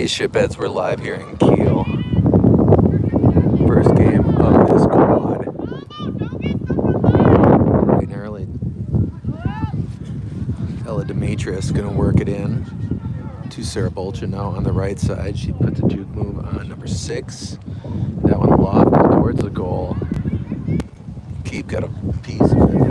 Hey shipheads, we're live here in Kiel. First game of this quad. Right and early. Ella Demetrius gonna work it in to Sarah Bolcha now on the right side. She puts a juke move on number 6. That one lofted towards the goal. Keep got a piece of it.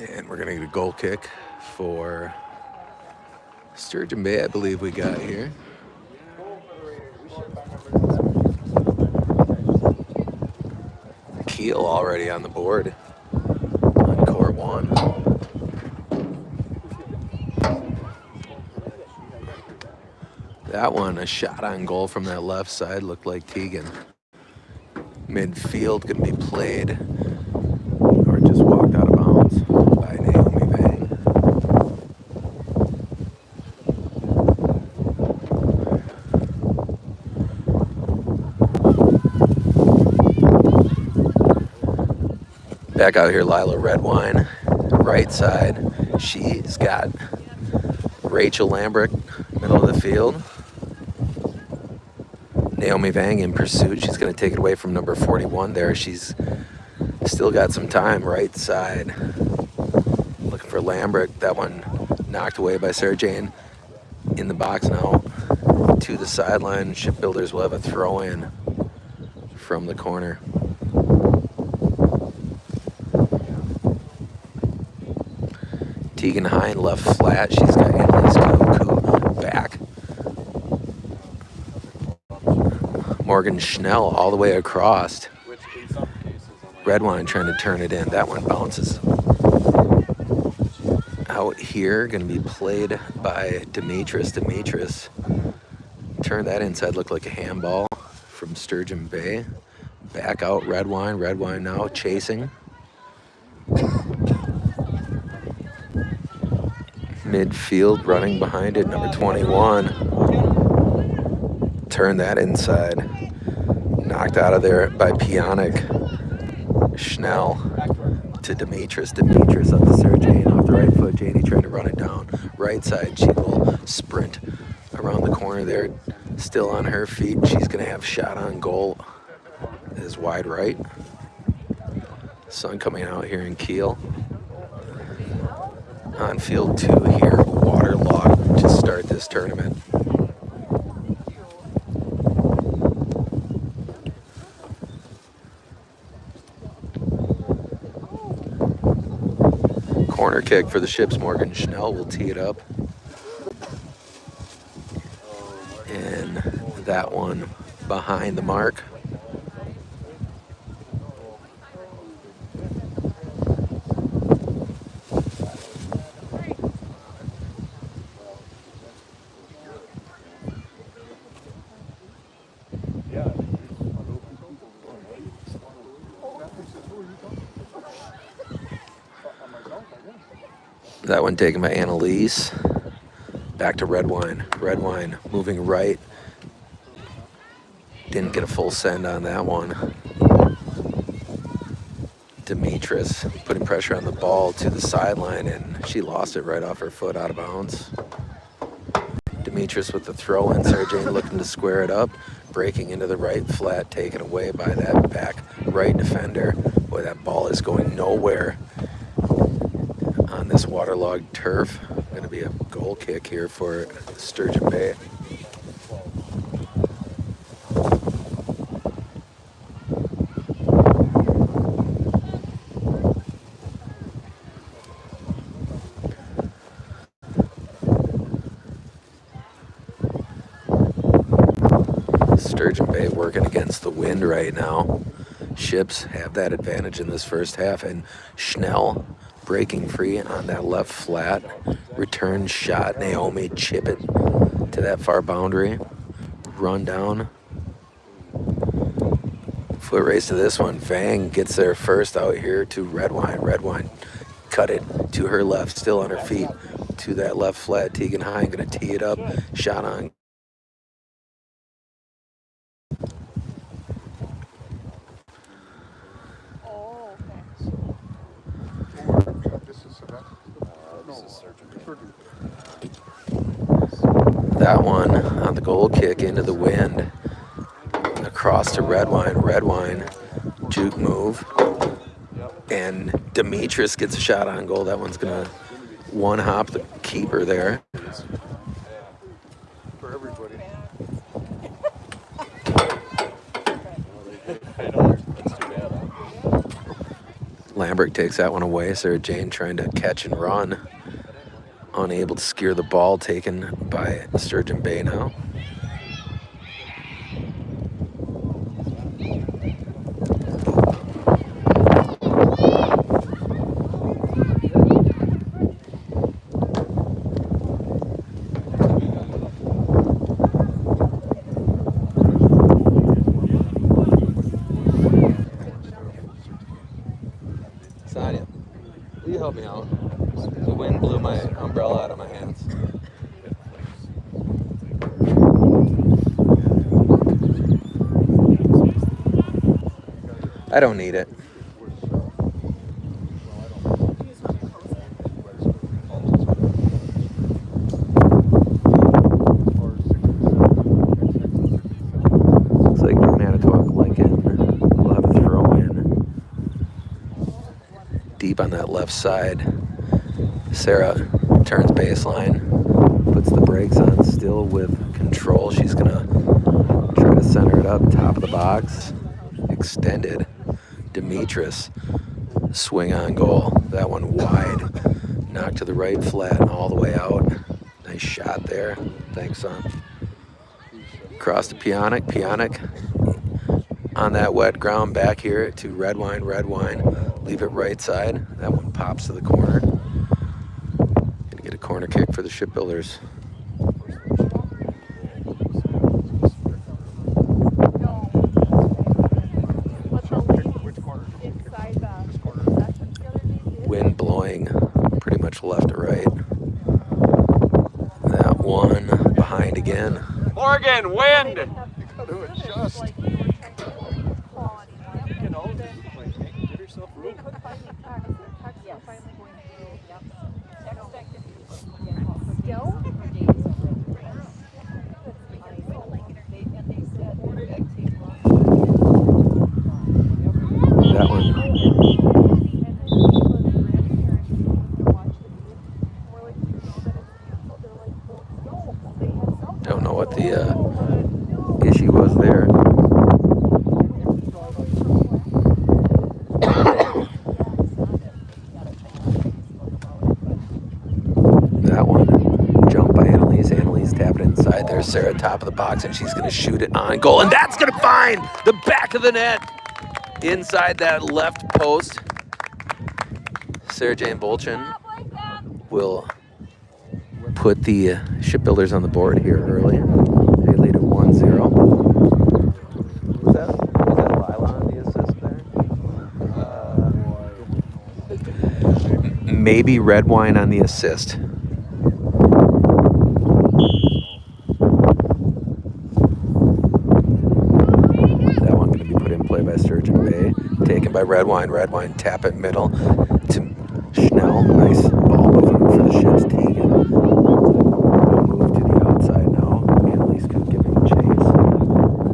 And we're gonna get a goal kick for Sturgeon Bay, I believe we got here. Kiel already on the board on core 1. That one, a shot on goal from that left side, looked like Tegan. Midfield gonna be played, or just walked out of bounds by Naomi Vang. Back out here, Lila Redwine, right side. She's got Rachel Lambrick, middle of the field. Naomi Vang in pursuit. She's going to take it away from number 41 there. She's still got some time, right side. Looking for Lambrick. That one knocked away by Sarah Jane. In the box now to the sideline. Shipbuilders will have a throw in from the corner. Tegan Hine left flat. She's got Annalise Kuku back. Morgan Schnell all the way across. Redwine trying to turn it in. That one bounces out here. Going to be played by Demetrius. Demetrius turned that inside. Looked like a handball from Sturgeon Bay. Back out Redwine. Redwine now chasing. Midfield running behind it, number 21. Turned that inside. Knocked out of there by Pionic. Schnell to Demetrius. Demetrius up to Sarah Jane off the right foot. Janie trying to run it down. Right side, she will sprint around the corner there. Still on her feet. She's going to have shot on goal. Is wide right. Sun coming out here in Kiel. On field 2 here, waterlogged to start this tournament. Corner kick for the Ships. Morgan Schnell will tee it up. And that one behind the mark. That one taken by Annalise. Back to Redwine. Redwine moving right. Didn't get a full send on that one. Demetrius putting pressure on the ball to the sideline, and she lost it right off her foot out of bounds. Demetrius with the throw in. Sarah Jane looking to square it up. Breaking into the right flat, taken away by that back right defender. Boy, that ball is going nowhere on this waterlogged turf. Going to be a goal kick here for Sturgeon Bay. Sturgeon Bay working against the wind right now. Ships have that advantage in this first half, and Schnell breaking free on that left flat. Return shot. Naomi chip it to that far boundary. Run down. Foot race to this one. Vang gets there first out here to Redwine. Redwine cut it to her left, still on her feet. to that left flat. Tegan Hine going to tee it up. Shot on. That one on the goal kick into the wind. Across to Redwine. Redwine juke move. And Demetrius gets a shot on goal. That one's going to one hop the keeper there. For everybody. Lambert takes that one away. Sarah Jane trying to catch and run. Unable to secure the ball, taken by Sturgeon Bay now. Sonia, will you help me out? The wind blew my umbrella out of my hands. I don't need it. Looks like Manitowoc Lincoln will have a throw in. Deep on that left side. Sarah turns baseline, puts the brakes on, still with control. She's gonna try to center it up, top of the box, extended. Demetrius, swing on goal. That one wide, knocked to the right flat and all the way out. Nice shot there. Thanks, son. Across to Pionic. Pionic on that wet ground back here to Redwine. Redwine, leave it right side. That one pops to the corner. Gonna get a corner kick for the Shipbuilders. Wind blowing pretty much left to right. That one behind again. Morgan, wind! That one. Don't know what the issue was there. That one. Jump by Annalise. Annalise tap it inside there. Sarah top of the box, and she's going to shoot it on goal. And that's going to find the back of the net. Inside that left post. Sarah Jane Bolchin will put the Shipbuilders on the board here early. They lead at 1-0. Was that Lila on the assist there? Maybe Redwine on the assist. That one going to be put in play by Sturgeon Bay. Taken by Redwine. Redwine tap it middle to Schnell. Nice ball movement for the Ships. Tegan. Move to the outside now. Annalise Cook giving a chase.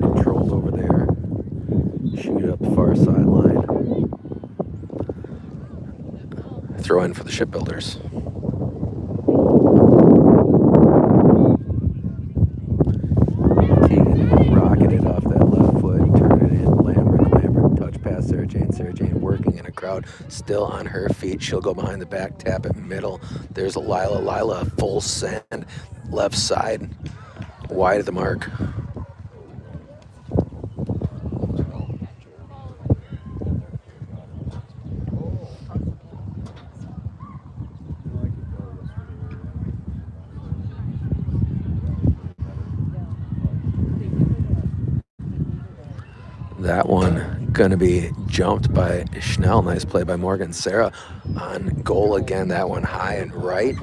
Controlled over there. Shoot up the far sideline. Throw in for the Shipbuilders. Tegan rocketed off that left foot. Turn it in. Lambert. Touch pass Sarah Jane. Sarah Jane working in a crowd. Still on her feet. She'll go behind the back. Tap it middle. There's a Lila. Lila full send. Left side. Wide of the mark. That one gonna be jumped by Schnell. Nice play by Morgan. Sarah on goal again. That one high and right.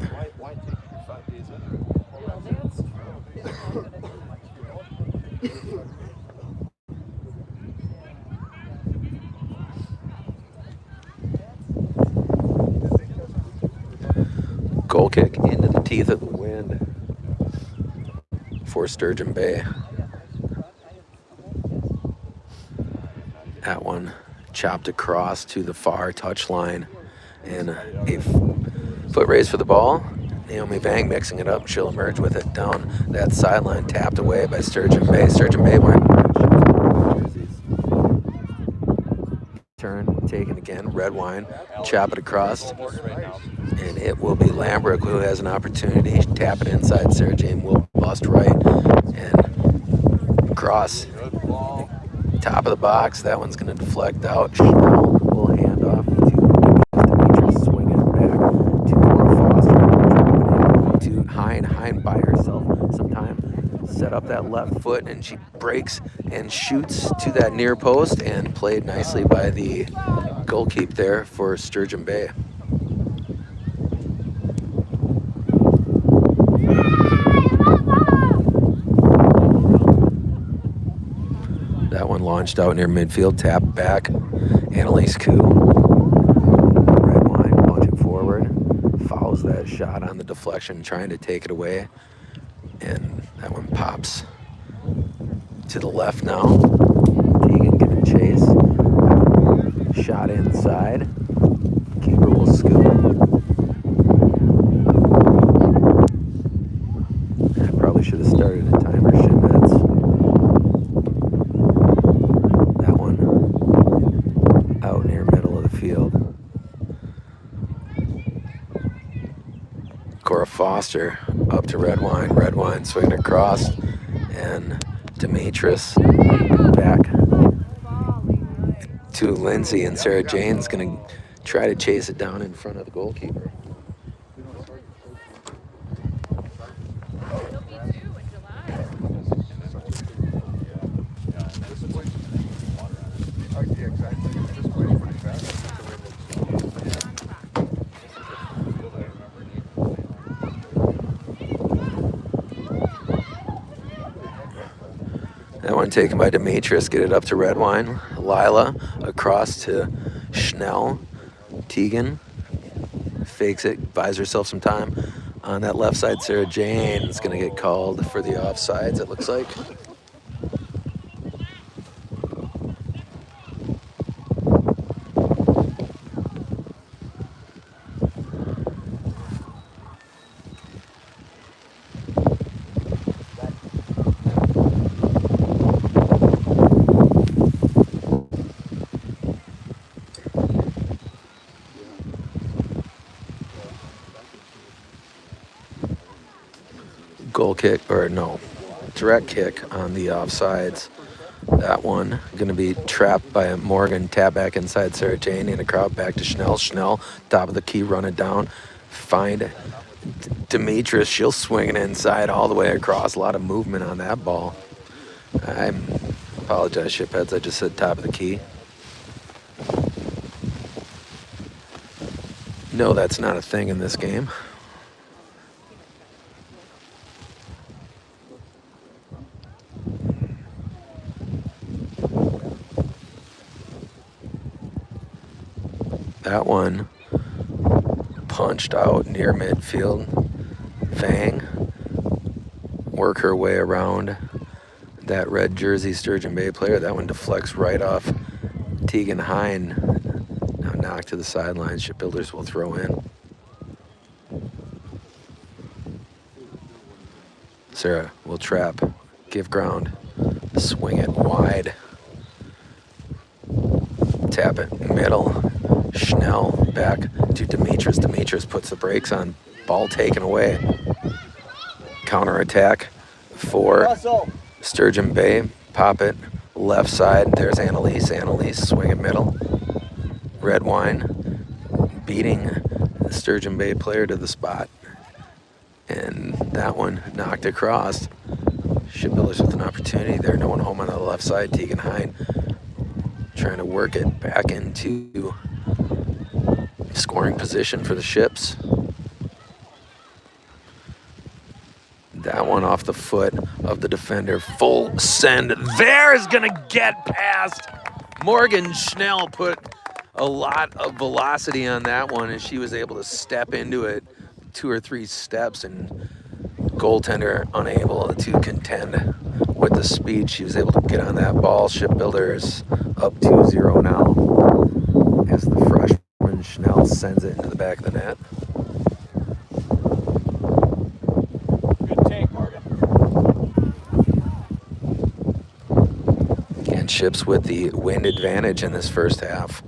Goal kick into the teeth of the wind for Sturgeon Bay. That one chopped across to the far touchline, and a foot race for the ball. Naomi Vang mixing it up. She'll emerge with it down that sideline, tapped away by Sturgeon Bay. Sturgeon Bay wearing turn, taken again, red wine, chop it across, and it will be Lambrook who has an opportunity. Tap it inside. Sarah Jane will bust right and cross. Top of the box. That one's going to deflect out. We'll hand off to Demetrius, swing it back to Cora Foster. To Hine by herself sometime. Set up that left foot, and she breaks and shoots to that near post, and played nicely by the goalkeeper there for Sturgeon Bay. That one launched out near midfield, tap back. Annalise Koo. Red wine, punch it forward. Fouls that shot on the deflection, trying to take it away. And that one pops to the left now. Tegan giving chase. Shot inside. Keeper will scoop. I probably should have started a timer, Shipmets. That one out near middle of the field. Cora Foster up to Red Wine swinging across, and Demetrius back to Lindsay, and Sarah Jane's going to try to chase it down in front of the goalkeeper. That one taken by Demetrius, get it up to Red Wine. Lila across to Schnell. Tegan fakes it, buys herself some time. On that left side, Sarah Jane is going to get called for the offsides, it looks like. Goal kick, or no, direct kick on the offsides. That one going to be trapped by Morgan. Tap back inside Sarah Jane, in a crowd back to Schnell. Schnell, top of the key, run it down. Find Demetrius. She'll swing it inside all the way across. A lot of movement on that ball. I apologize, shipheads. I just said top of the key. No, that's not a thing in this game. That one punched out near midfield. Vang work her way around that red jersey Sturgeon Bay player. That one deflects right off Tegan Hine. Now knocked to the sidelines. Shipbuilders will throw in. Sarah will trap, give ground, swing it wide. Tap it middle. Schnell back to Demetrius. Demetrius puts the brakes on. Ball taken away. Counterattack for Sturgeon Bay. Pop it left side. There's Annalise. Annalise swing it middle. Red Wine beating the Sturgeon Bay player to the spot. And that one knocked across. Shipbuilders with an opportunity there. No one home on the left side. Tegan Hine trying to work it back into scoring position for the Ships. That one off the foot of the defender. Full send. There's gonna get past. Morgan Schnell put a lot of velocity on that one, and she was able to step into it 2 or 3 steps, and goaltender unable to contend with the speed. She was able to get on that ball. Shipbuilders up 2-0 now as the freshman Schnell sends it into the back of the net. Good take, Morgan. And Ships with the wind advantage in this first half.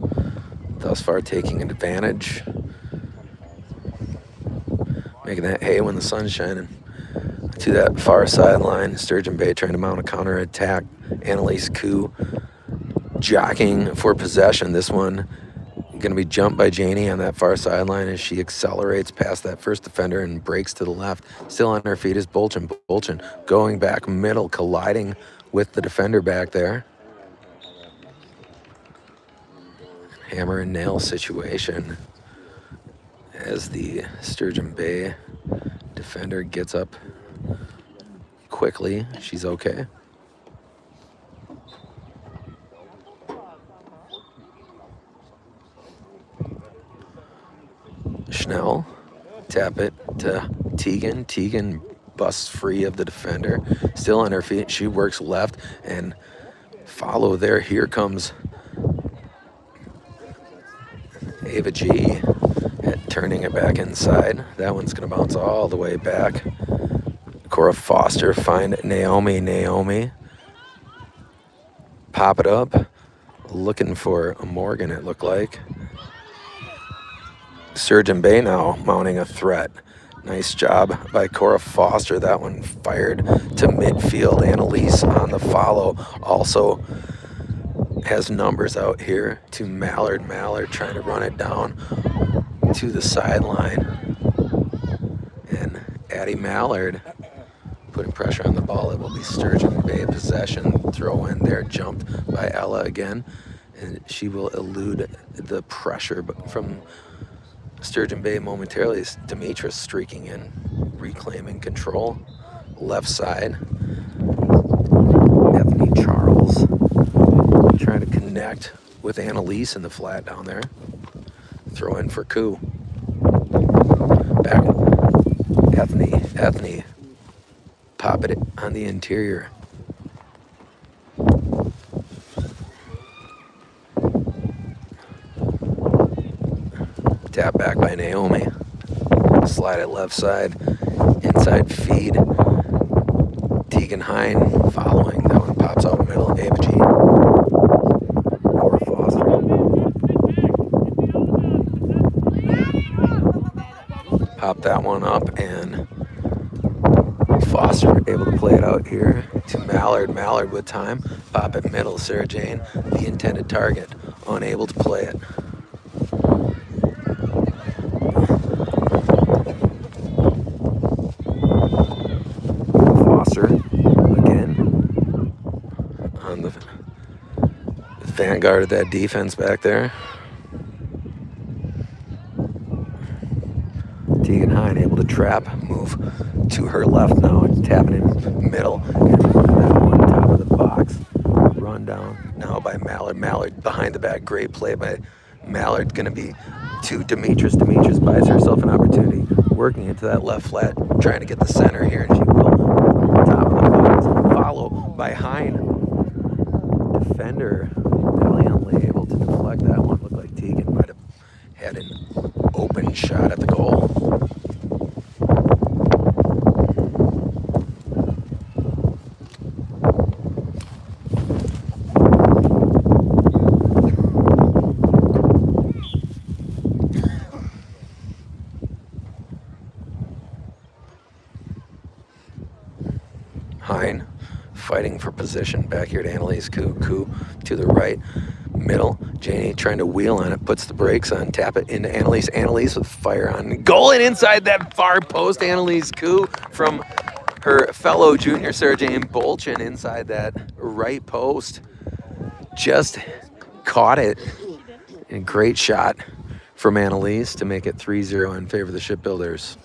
Thus far taking advantage. Making that hay when the sun's shining. To that far sideline, Sturgeon Bay trying to mount a counterattack. Annalise Koo jockeying for possession. This one going to be jumped by Janie on that far sideline as she accelerates past that first defender and breaks to the left. Still on her feet is Bolchin. Bolchin going back middle, colliding with the defender back there. Hammer and nail situation as the Sturgeon Bay defender gets up quickly. She's okay. Schnell, tap it to Tegan. Tegan busts free of the defender. Still on her feet. She works left and follow there. Here comes Ava G turning it back inside. That one's going to bounce all the way back. Cora Foster find Naomi. Naomi pop it up. Looking for Morgan, it looked like. Sturgeon Bay now mounting a threat. Nice job by Cora Foster. That one fired to midfield. Annalise on the follow. Also has numbers out here to Mallard. Mallard trying to run it down to the sideline. And Addie Mallard putting pressure on the ball. It will be Sturgeon Bay possession. Throw in there, jumped by Ella again. And she will elude the pressure from Sturgeon Bay momentarily. Is Demetris streaking in, reclaiming control. Left side. Anthony Charles trying to connect with Annalise in the flat down there. Throw in for Koo. Back. Ethne. Pop it on the interior. Tap back by Naomi. Slide it left side. Inside feed. Tegan Hine following. That one pops out middle. Ava G. Cora Foster. Pop that one up, and Foster able to play it out here to Mallard. Mallard with time. Pop it middle. Sarah Jane, the intended target, unable to play it. Vanguard of that defense back there. Tegan Hine able to trap, move to her left now, and tapping in middle, and run that one top of the box. Run down now by Mallard. Mallard behind the back, great play by Mallard. Going to be to Demetris. Demetris buys herself an opportunity, working into that left flat, trying to get the center here, and she will. Top of the box, followed by Hine. Defender valiantly able to deflect that one. Looked like Tegan might have had an open shot at the goal. Hine fighting for position back here to Annalise Koo. Koo to the right, middle. Janie trying to wheel on it, puts the brakes on, tap it into Annalise. Annalise with fire on goal, and inside that far post, Annalise Koo from her fellow junior Sarah Jane Bolchin inside that right post. Just caught it. And a great shot from Annalise to make it 3-0 in favor of the Shipbuilders.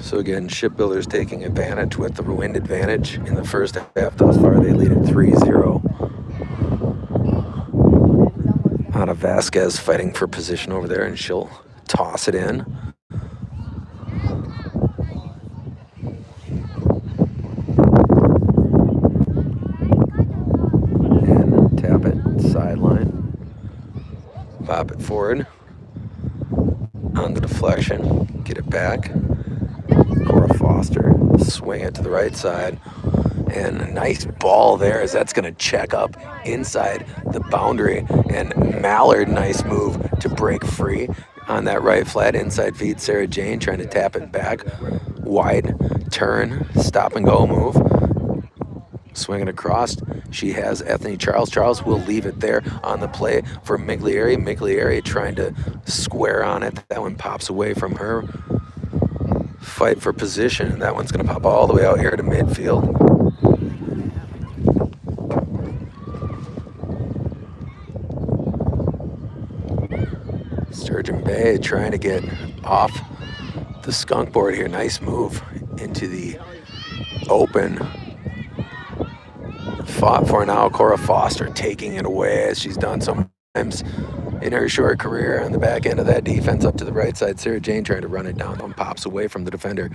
So again, Shipbuilders taking advantage with the wind advantage in the first half. Thus far, they lead it 3-0. Ana Vasquez fighting for position over there, and she'll toss it in. And tap it, sideline. Pop it forward. On the deflection, get it back. Cora Foster, swing it to the right side. And a nice ball there as that's going to check up inside the boundary. And Mallard, nice move to break free on that right flat. Inside feed, Sarah Jane trying to tap it back. Wide turn, stop and go move. Swinging across, she has Ethne Charles. Charles will leave it there on the play for Miglieri. Miglieri trying to square on it. That one pops away from her. Fight for position, and that one's going to pop all the way out here to midfield. Sturgeon Bay trying to get off the skunk board here. Nice move into the open. Fought for now. Cora Foster taking it away as she's done sometimes in her short career on the back end of that defense up to the right side. Sarah Jane trying to run it down. One pops away from the defender.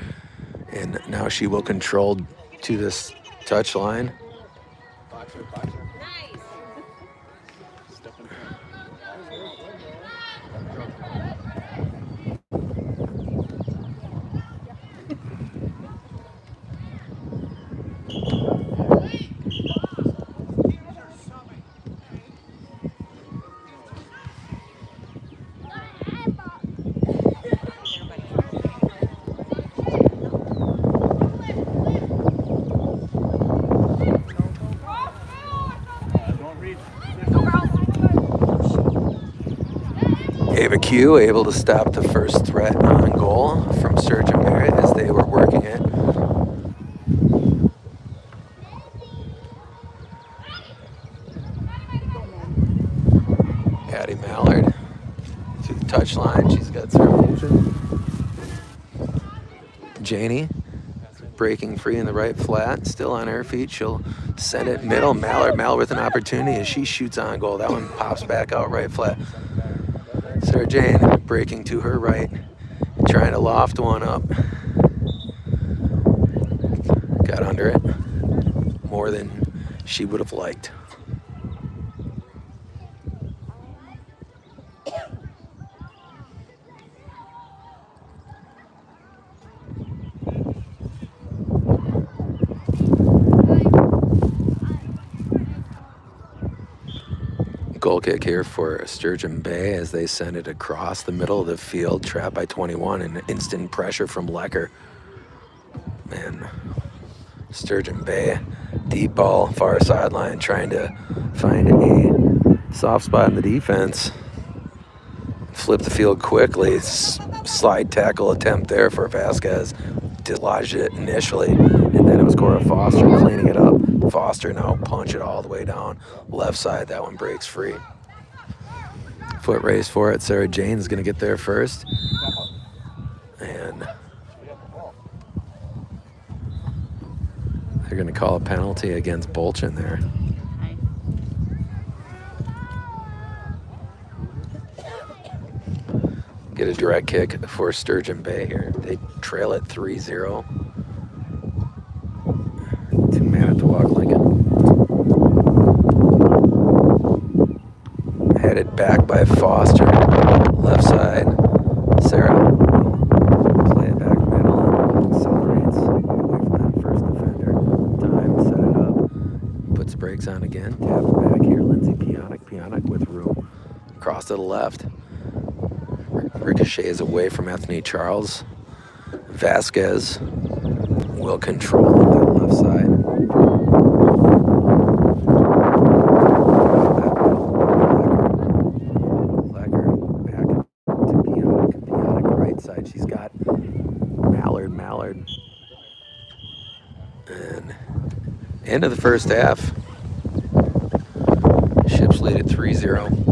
And now she will control to this touch line. Ava Q able to stop the first threat on goal from Sturgeon Barrett as they were working it. Addie Mallard to the touchline. She's got some. Janie breaking free in the right flat, still on her feet. She'll send it middle. Mallard with an opportunity as she shoots on goal. That one pops back out right flat. Sarah Jane breaking to her right, trying to loft one up. Got under it more than she would have liked. Goal kick here for Sturgeon Bay as they send it across the middle of the field, trapped by 21, and instant pressure from Lecker. Man, Sturgeon Bay, deep ball, far sideline, trying to find a soft spot in the defense. Flip the field quickly, slide tackle attempt there for Vasquez. Dislodged it initially, and then it was Cora Foster cleaning it up. Foster now punch it all the way down left side. That one breaks free. Foot race for it. Sarah Jane's going to get there first, and they're going to call a penalty against Bolchin there. Get a direct kick for Sturgeon Bay here. They trail it 3-0 to Manitowoc Lincoln. Headed back by Foster, left side. Sarah will play it back middle and accelerates away from that first defender. Time, set it up, puts brakes on again. Tap it back here. Lindsay Pionic with room. Cross to the left. Ricochets away from Ethne Charles. Vasquez will control that left side. Lecker back to Pionic. Pionic right side. She's got Mallard. And end of the first half. Ships lead at 3-0.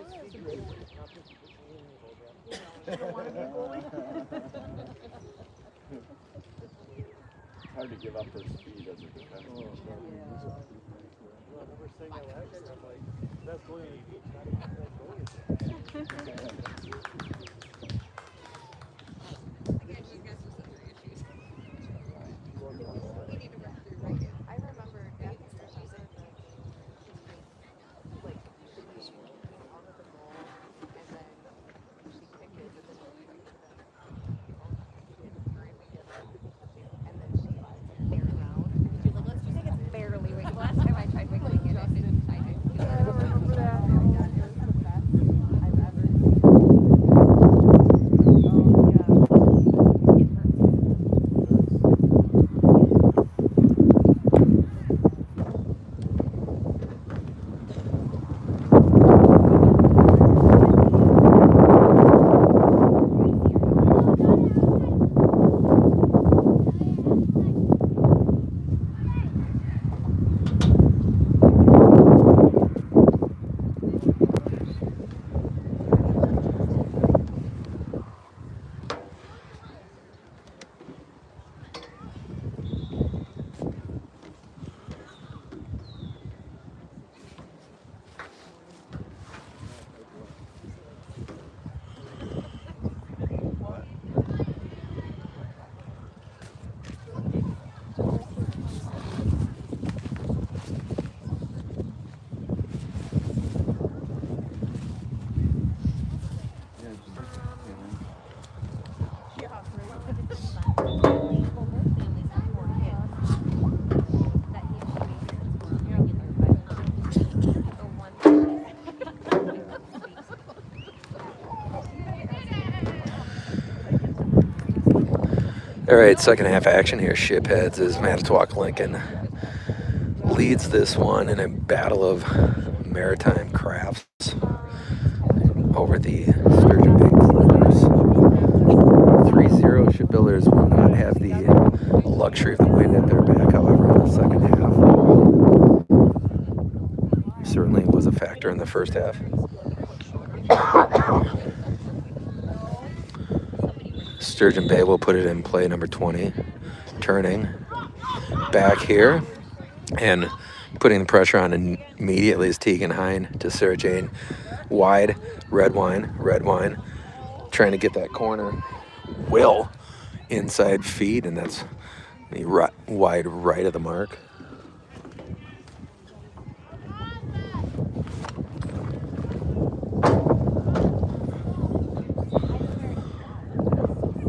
It's hard to give up their speed as a defenseman. All right, second half action here. Shipheads as Manitowoc Lincoln leads this one in a battle of maritime crafts over the Sturgeon Bay Clippers. 3-0. Shipbuilders will not have the luxury of the wind at their back, however, in the second half. Certainly was a factor in the first half. Sturgeon Bay will put it in play, number 20. Turning back here and putting the pressure on immediately is Tegan Hine to Sarah Jane. Wide, red wine, trying to get that corner. Will inside feed, and that's the wide right of the mark.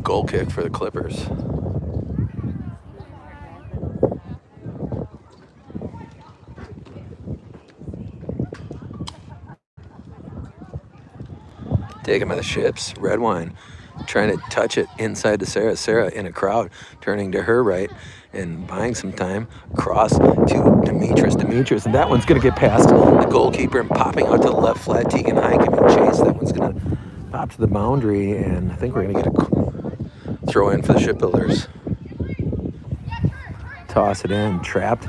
Goal kick for the Clippers. Taken by the Ships. Red wine trying to touch it inside to Sarah. Sarah in a crowd, turning to her right and buying some time. Cross to Demetrius, and that one's going to get past the goalkeeper and popping out to the left flat. Tegan Hine giving chase. That one's going to pop to the boundary, and I think we're going to get a throw in for the Shipbuilders. Toss it in, trapped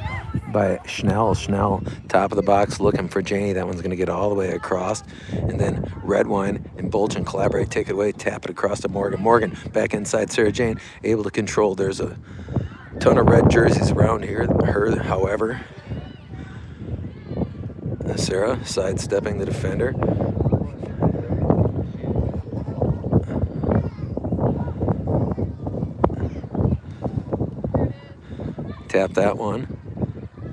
by Schnell. Schnell, top of the box, looking for Janie. That one's going to get all the way across. And then Red Wine and Bolchin collaborate, take it away, tap it across to Morgan. Morgan back inside Sarah Jane, able to control. There's a ton of red jerseys around here. Her, however, Sarah sidestepping the defender. Tap that one.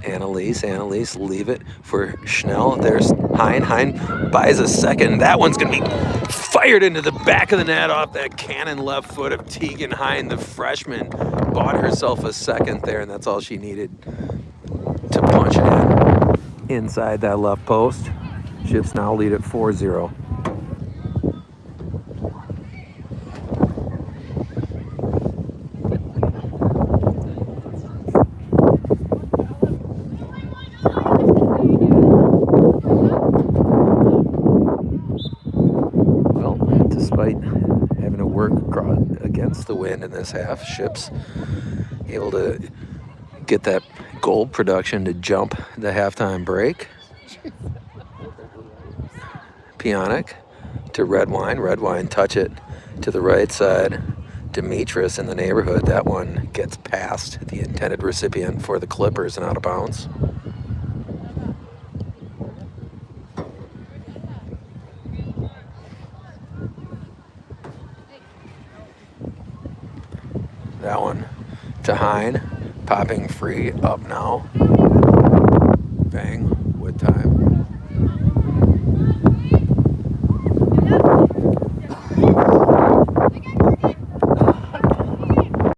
Annalise, leave it for Schnell. There's Hine. Hine buys a second. That one's going to be fired into the back of the net off that cannon left foot of Tegan Hine, the freshman. Bought herself a second there, and that's all she needed to punch it in. Inside that left post. Ships now lead at 4-0. Against the wind in this half, Ships able to get that goal production to jump the halftime break. Pionic to Red Wine. Red Wine touch it to the right side. Demetrius in the neighborhood. That one gets past the intended recipient for the Clippers and out of bounds. That one to Hine, popping free up now. Bang, with time.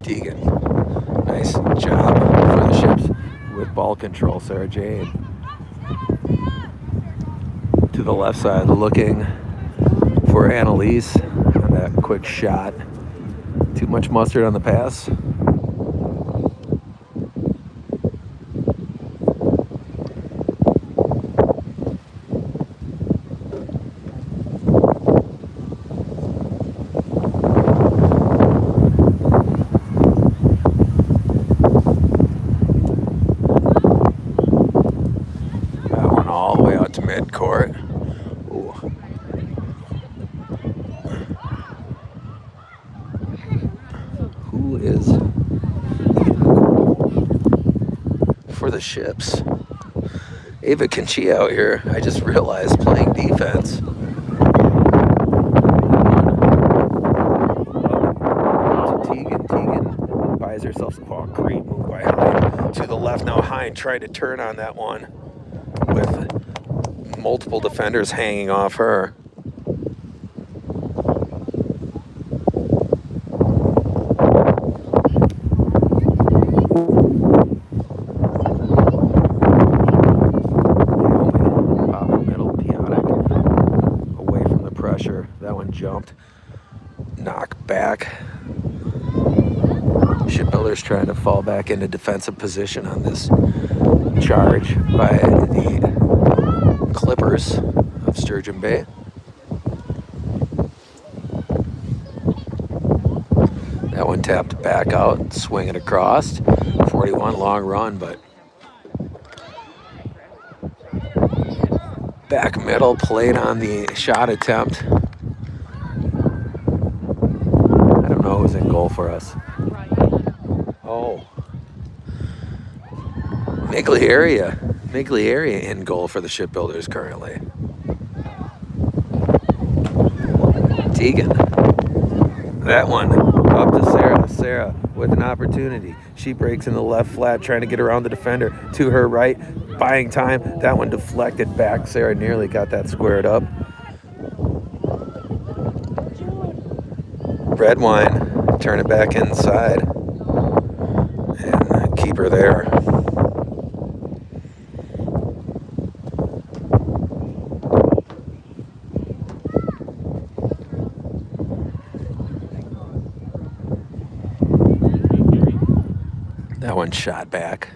Tegan, nice job for the Ships with ball control. Sarah Jane to the left side, looking for Annalise on that quick shot. Too much mustard on the pass. That one all the way out to midcourt. Ooh. Who is for the Ships? Ava Kinchi out here, I just realized, playing defense. To Tegan. Tegan buys herself some ball. Great move by Hine. To the left now. Hine tried to turn on that one with multiple defenders hanging off her. That one jumped, knock back. Shipbuilders trying to fall back into defensive position on this charge by the Clippers of Sturgeon Bay. That one tapped back out, swinging across. 41 long run, but back middle played on the shot attempt. I don't know who's in goal for us. Oh. Migliaria in goal for the Shipbuilders currently. Tegan. That one up to Sarah. Sarah with an opportunity. She breaks in the left flat, trying to get around the defender. To her right, buying time. That one deflected back. Sarah nearly got that squared up. Red Wine, turn it back inside and keep her there. That one shot back.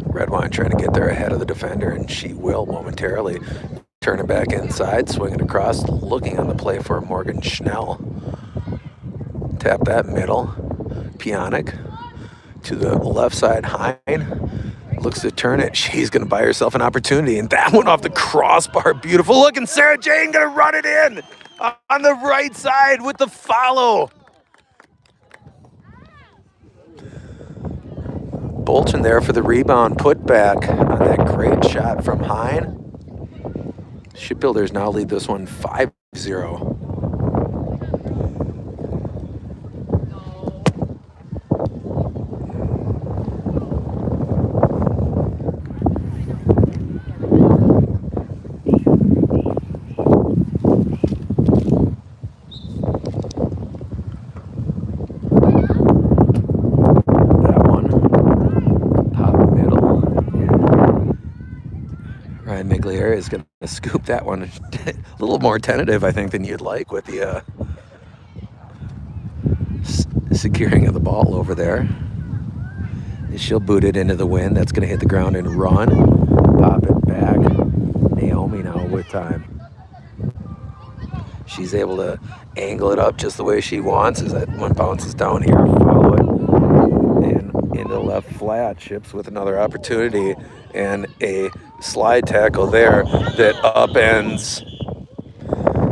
Red Wine trying to get there ahead of the defender, and she will momentarily. Turn it back inside, swing it across, looking on the play for Morgan Schnell. Tap that middle. Pionic to the left side. Hine looks to turn it. She's going to buy herself an opportunity, and that one off the crossbar. Beautiful looking. Sarah Jane going to run it in on the right side with the follow. Bolton there for the rebound. Put back on that great shot from Hine. Shipbuilders now lead this one 5-0. That one, top middle. Ryan Migliere is going to scoop that one. A little more tentative, I think, than you'd like with the securing of the ball over there. She'll boot it into the wind. That's going to hit the ground and run. Pop it back. Naomi now with time. She's able to angle it up just the way she wants. As that one bounces down here, follow it. And into the left flat. Ships with another opportunity and a slide tackle there that upends.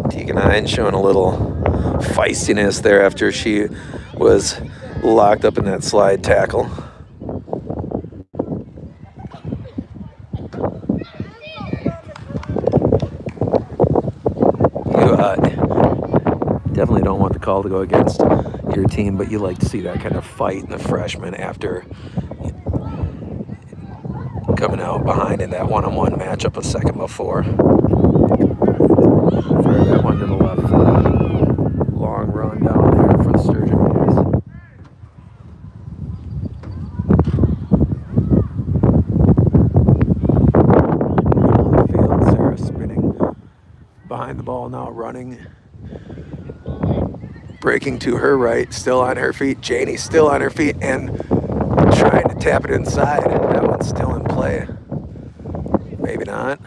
Tegan Hines showing a little feistiness there after she was locked up in that slide tackle. Definitely don't want the call to go against your team, but you like to see that kind of fight in the freshmen after coming out behind in that one-on-one matchup a second before. Fire that one to the left flat. Long run down there for the Sturgeon boys. Middle of the field, Sarah spinning behind the ball now, running. Breaking to her right, still on her feet. Janie still on her feet and trying to tap it inside. That one's still in play. Maybe not.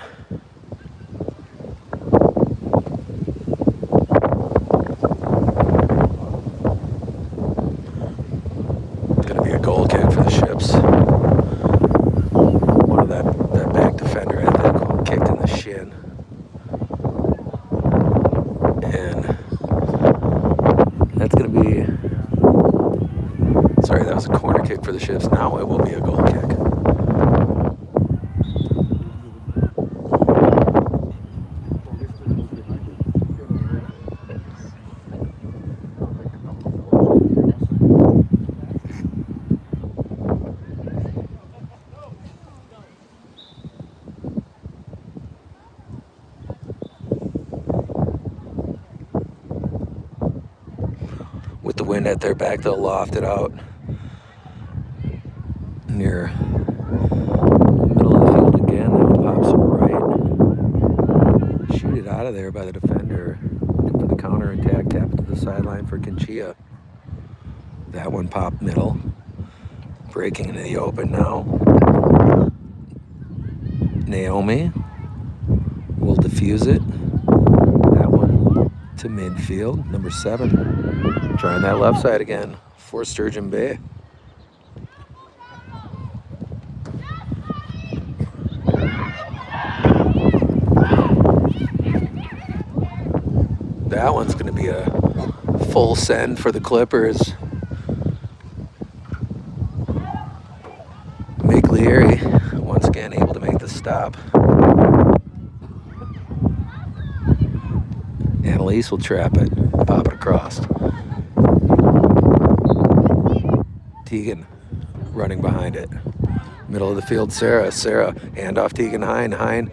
Gonna be a goal kick for the Ships. One of that back defender, I think, kicked in the shin. And that's gonna be, sorry, that was a corner kick for the Ships. Now it will be a goal kick. With the wind at their back, they'll loft it out near the middle of the field again. That one pops it right. Shoot it out of there by the defender. Looking for the counter attack. Tap it to the sideline for Conchia. That one popped middle. Breaking into the open now. Naomi will defuse it. That one to midfield. Number 7. Trying that left side again for Sturgeon Bay. That one's going to be a full send for the Clippers. Miglieri once again able to make the stop. Annalise will trap it, pop it across. Tegan running behind it. Middle of the field, Sarah. Sarah, hand off Tegan Hine. Hine,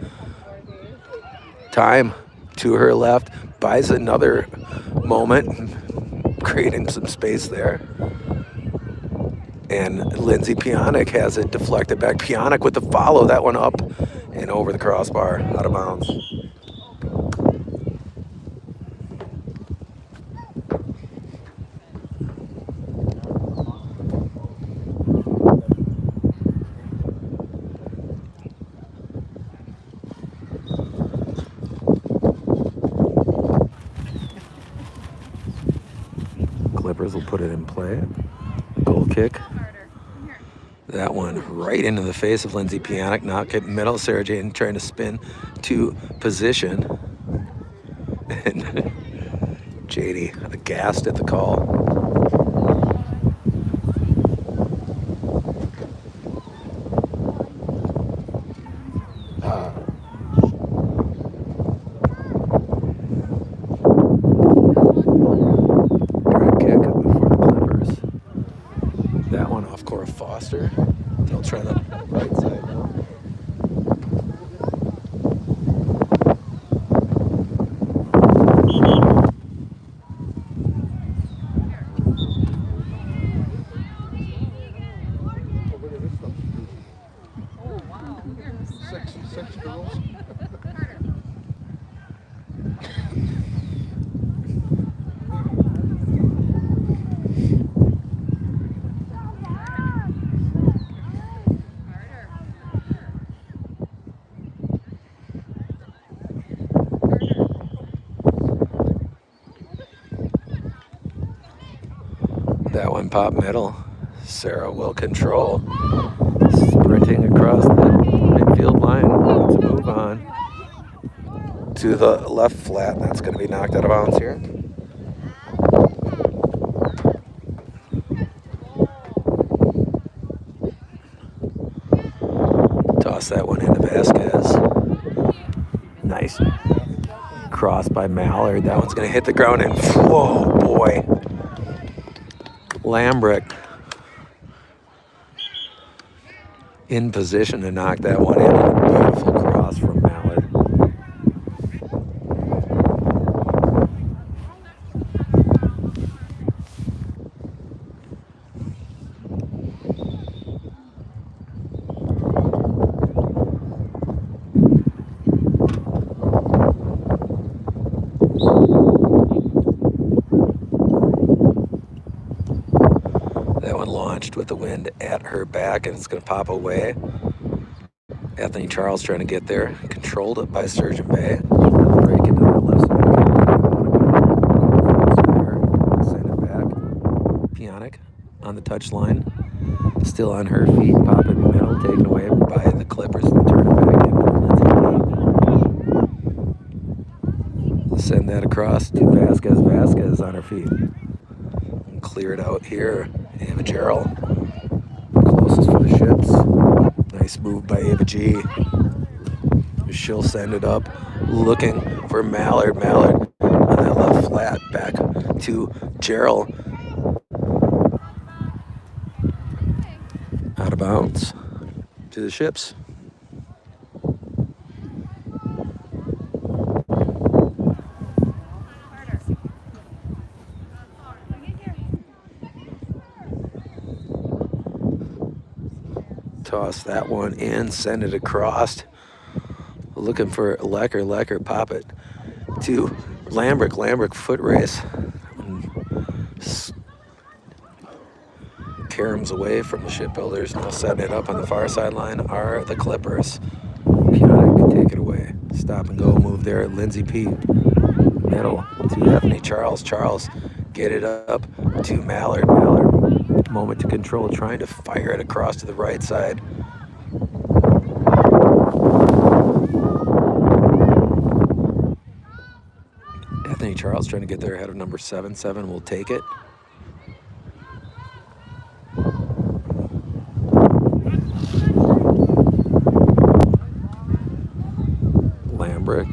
time to her left. Buys another moment, creating some space there. And Lindsay Pionic has it deflected back. Pionic with the follow, that one up and over the crossbar, out of bounds. Clippers will put it in play. Goal kick. That one right into the face of Lindsay Pionic. Knock it middle. Sarah Jane trying to spin to position. And JD aghast at the call. Foster. They'll try the right side now. Oh wow. Six girls. That one pop middle. Sarah will control. Sprinting across the midfield line. It's a move on to the left flat, and that's going to be knocked out of bounds here. Toss that one into Vasquez. Nice cross by Mallard. That one's going to hit the ground, and whoa, boy. Lambrick in position to knock that one in. A beautiful cross from Mallard. That one launched with the wind at her back, and it's going to pop away. Anthony Charles trying to get there. Controlled it by Sturgeon Bay. Break into the left side. Send it back. Pionic on the touch line. Still on her feet. Pop it in the middle. Taken away by the Clippers. Turn it back in. Send that across to Vasquez. Vasquez on her feet. And clear it out here. Ava Gerald. Closest for the ships. Nice move by Ava G. She'll send it up, looking for Mallard. Mallard on that left flat, back to Gerald. Out of bounds to the ships. Toss that one in, send it across. Looking for Lecker. Lecker, pop it to Lambrick. Lambrick foot race. Caroms away from the shipbuilders. Now setting it up on the far sideline are the Clippers. Pionic, take it away. Stop and go move there. Lindsay P. Middle to Anthony Charles. Charles, get it up to Mallard. Mallard, moment to control, trying to fire it across to the right side. Anthony Charles trying to get there ahead of number 7. 7 will take it. Lambrick.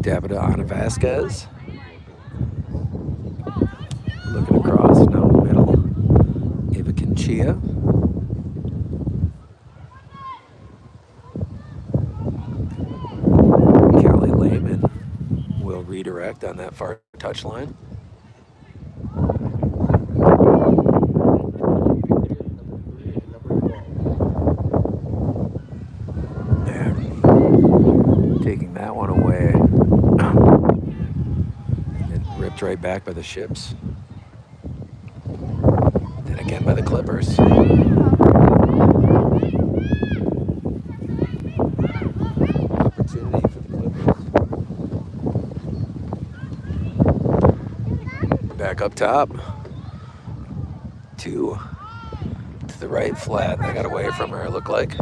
Davida on Vasquez. Looking across, now middle. Ava Conchia. Kelly Lehman will redirect on that far touch line. Taking that one away. And ripped right back by the ships. Then again by the Clippers. Opportunity for the Clippers. Back up top. To the right flat. They got away from her, it looked like.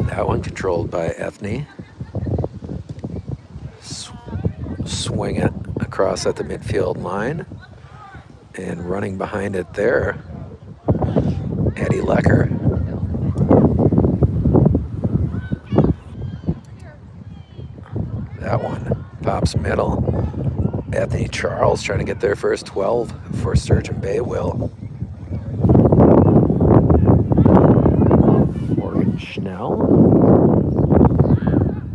That one controlled by Ethne. Swing it across at the midfield line. And running behind it there, Eddie Lecker. That one pops middle. Anthony Charles trying to get there first. 12 for Sturgeon Bay will. Morgan Schnell.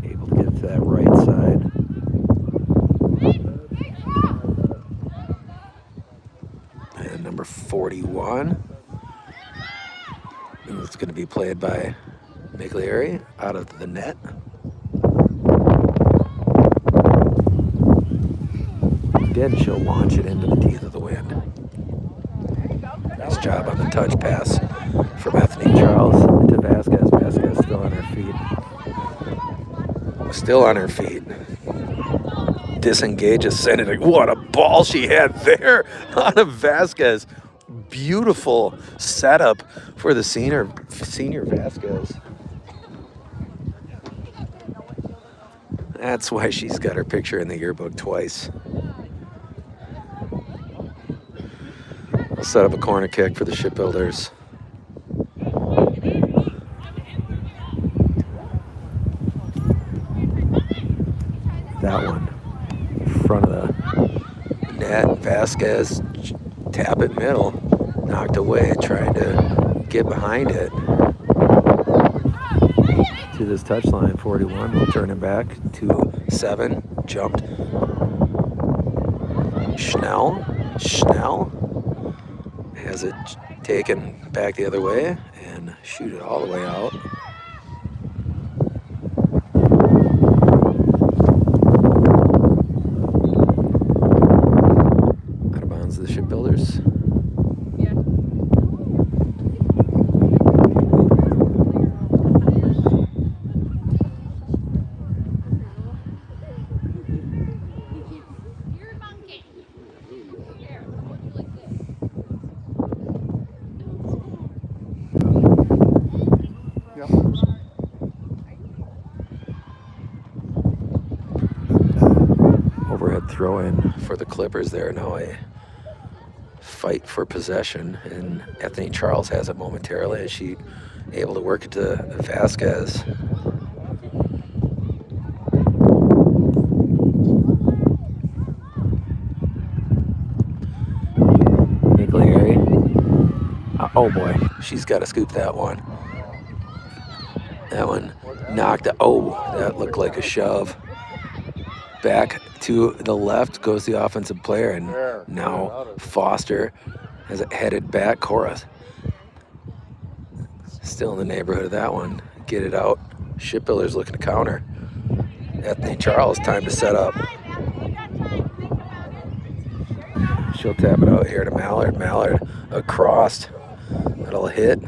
Able to get to that right side. And number 41. And it's going to be played by Miglieri out of the net. Again, she'll launch it into the teeth of the wind. Nice job on the touch pass from Anthony Charles to Vasquez. Vasquez still on her feet. Still on her feet. Disengages, send it. What a ball she had there on a Vasquez. Beautiful setup for the senior Vasquez. That's why she's got her picture in the yearbook twice. We'll set up a corner kick for the Shipbuilders. That one, front of the net. Vasquez, tap it middle, knocked away, trying to get behind it. To this touchline, 41, we'll turn it back to 7, jumped. Schnell has it taken back the other way and shoot it all the way out. Out of bounds to the Shipbuilders. Overhead throw in for the Clippers there. Now a fight for possession, and Anthony Charles has it momentarily. Is she able to work it to Vasquez? Miglieri. Oh boy, she's got to scoop that one. That one knocked out. Oh, that looked like a shove. Back to the left goes the offensive player, and now Foster has it headed back. Cora still in the neighborhood of that one. Get it out. Shipbuilders looking to counter. Anthony Charles, time to set up. She'll tap it out here to Mallard. Mallard across. That'll hit.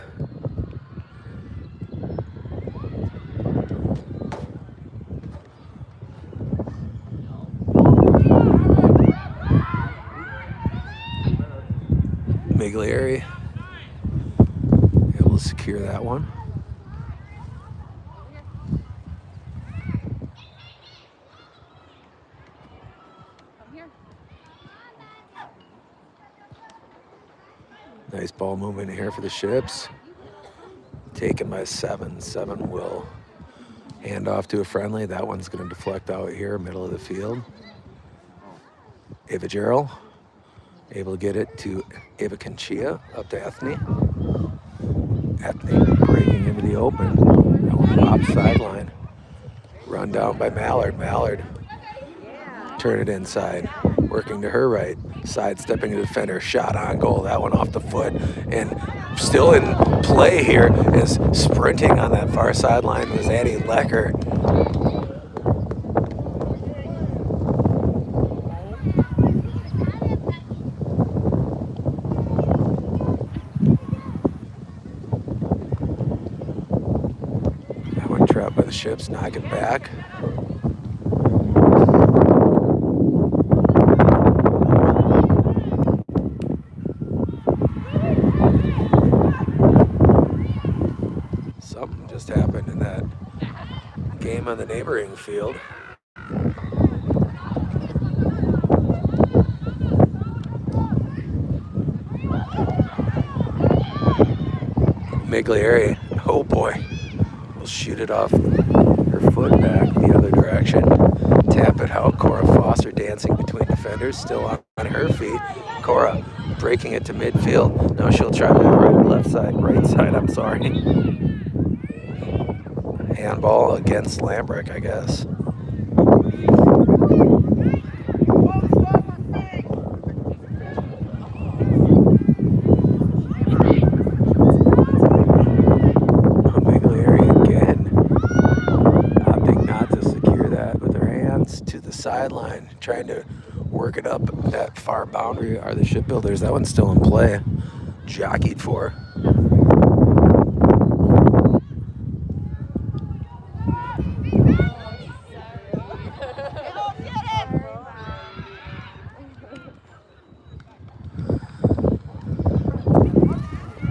Miglieri able to secure that one. Nice ball movement here for the Ships. Taken by 7. 7 will hand off to a friendly. That one's going to deflect out here, middle of the field. Ava Gerald able to get it to Ava Conchia, up to Ethne. Ethne breaking into the open. That one pops sideline. Run down by Mallard. Mallard turn it inside. Working to her right. Sidestepping a defender. Shot on goal. That one off the foot. And still in play here is sprinting on that far sideline was Addie Lecker. Trapped by the Ships, knock it back. Something just happened in that game on the neighboring field. Miglieri, oh boy. Shoot it off her foot back the other direction. Tap it out. Cora Foster dancing between defenders, still on her feet. Cora breaking it to midfield. Now she'll try that right side, I'm sorry. Handball against Lambrick, I guess. Miglieri again. sideline, trying to work it up that far boundary are the shipbuilders. That one's still in play. Jockeyed for.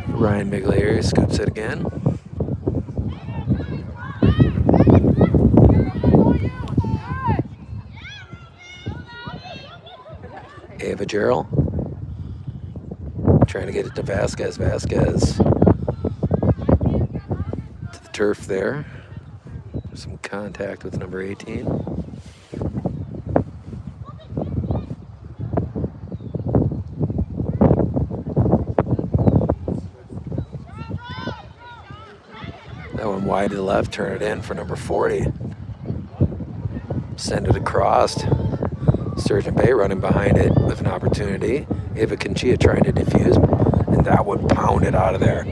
Ryan Miglieri scoops it again. Ava Gerald trying to get it to Vasquez. Vasquez to the turf there. Some contact with number 18. That one wide to the left, turn it in for number 40. Send it across. Sturgeon Bay running behind it with an opportunity. Ava Conchia trying to defuse, and that one pounded out of there.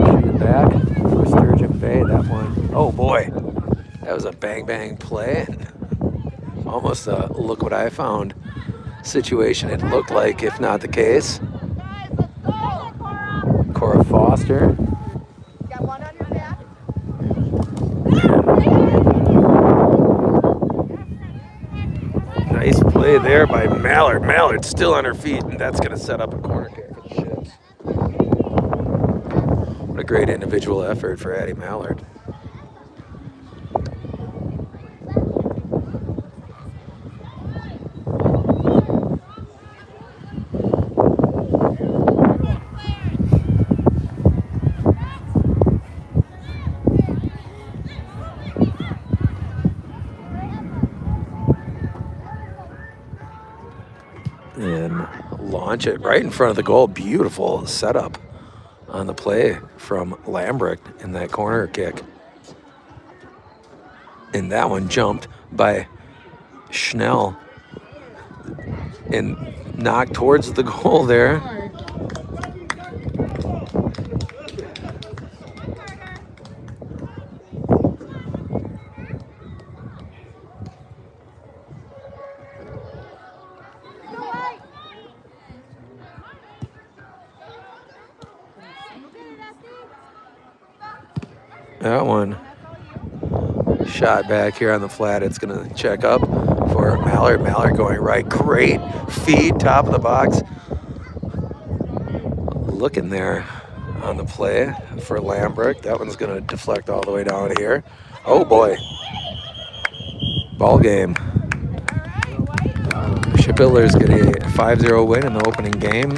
Shoot it back for Sturgeon Bay. That one, oh boy, that was a bang play. Almost a look what I found situation. It looked like, if not the case. Cora Foster. Got one on your back. Nice play there by Mallard. Mallard's still on her feet, and that's going to set up a corner kick for the Ships. What a great individual effort for Addie Mallard. And launch it right in front of the goal. Beautiful setup on the play from Lambrecht in that corner kick. And that one jumped by Schnell and knocked towards the goal there. That one shot back here on the flat. It's going to check up for Mallard. Mallard going right. Great feed, top of the box. Looking there on the play for Lambrecht. That one's going to deflect all the way down here. Oh boy. Ball game. Shipbuilders get a 5-0 win in the opening game.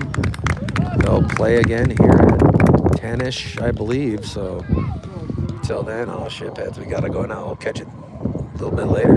They'll play again here at 10-ish, I believe. So until then, all shipheads, we got to go now. We'll catch it a little bit later.